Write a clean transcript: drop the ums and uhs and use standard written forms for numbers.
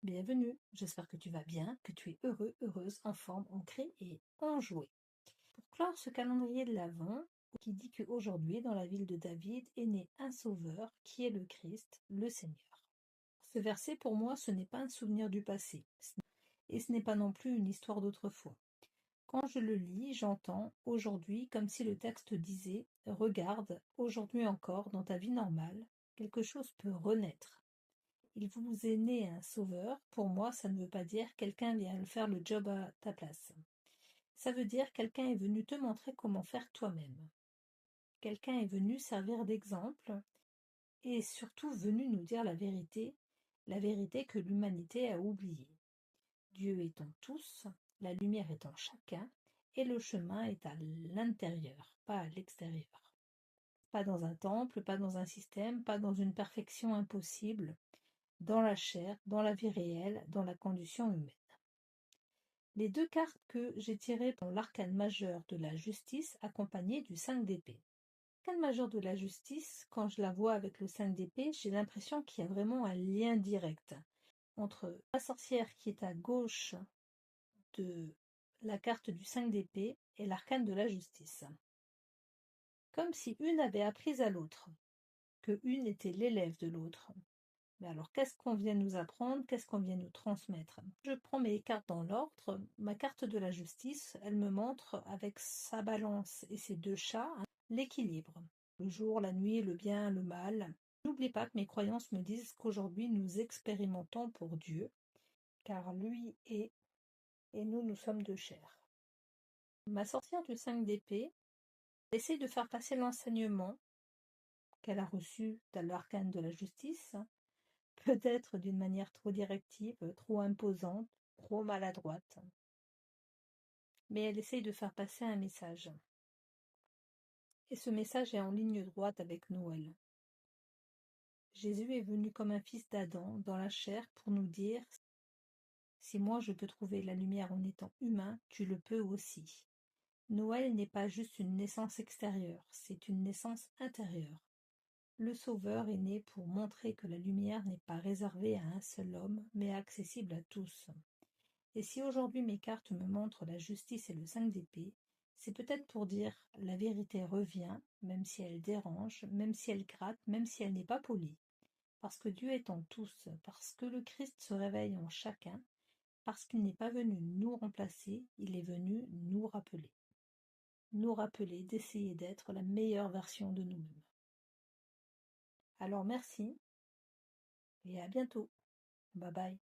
Bienvenue, j'espère que tu vas bien, que tu es heureux, heureuse, en forme, ancré et enjoué. Pour clore ce calendrier de l'Avent, qui dit qu'aujourd'hui, dans la ville de David, est né un sauveur, qui est le Christ, le Seigneur. Ce verset, pour moi, ce n'est pas un souvenir du passé, et ce n'est pas non plus une histoire d'autrefois. Quand je le lis, j'entends aujourd'hui comme si le texte disait « Regarde, aujourd'hui encore, dans ta vie normale, quelque chose peut renaître. » Il vous est né un sauveur, pour moi, ça ne veut pas dire quelqu'un vient faire le job à ta place. Ça veut dire quelqu'un est venu te montrer comment faire toi-même. Quelqu'un est venu servir d'exemple et surtout venu nous dire la vérité que l'humanité a oubliée. Dieu est en tous, la lumière est en chacun et le chemin est à l'intérieur, pas à l'extérieur. Pas dans un temple, pas dans un système, pas dans une perfection impossible, dans la chair, dans la vie réelle, dans la condition humaine. Les deux cartes que j'ai tirées dans l'arcane majeur de la justice accompagnées du 5 d'épée. L'arcane majeur de la justice, quand je la vois avec le 5 d'épée, j'ai l'impression qu'il y a vraiment un lien direct entre la sorcière qui est à gauche de la carte du 5 d'épée et l'arcane de la justice. Comme si une avait appris à l'autre, que une était l'élève de l'autre. Mais alors, qu'est-ce qu'on vient nous apprendre? Qu'est-ce qu'on vient nous transmettre? Je prends mes cartes dans l'ordre. Ma carte de la justice, elle me montre avec sa balance et ses deux chats l'équilibre. Le jour, la nuit, le bien, le mal. N'oublie pas que mes croyances me disent qu'aujourd'hui nous expérimentons pour Dieu, car lui est et nous sommes de chair. Ma sorcière du 5 d'épée essaie de faire passer l'enseignement qu'elle a reçu dans l'arcane de la justice, peut-être d'une manière trop directive, trop imposante, trop maladroite. Mais elle essaye de faire passer un message. Et ce message est en ligne droite avec Noël. Jésus est venu comme un fils d'Adam dans la chair pour nous dire « Si moi je peux trouver la lumière en étant humain, tu le peux aussi. » Noël n'est pas juste une naissance extérieure, c'est une naissance intérieure. Le Sauveur est né pour montrer que la lumière n'est pas réservée à un seul homme, mais accessible à tous. Et si aujourd'hui mes cartes me montrent la justice et le 5 d'épée, c'est peut-être pour dire la vérité revient, même si elle dérange, même si elle gratte, même si elle n'est pas polie. Parce que Dieu est en tous, parce que le Christ se réveille en chacun, parce qu'il n'est pas venu nous remplacer, il est venu nous rappeler. Nous rappeler d'essayer d'être la meilleure version de nous-mêmes. Alors merci et à bientôt. Bye bye.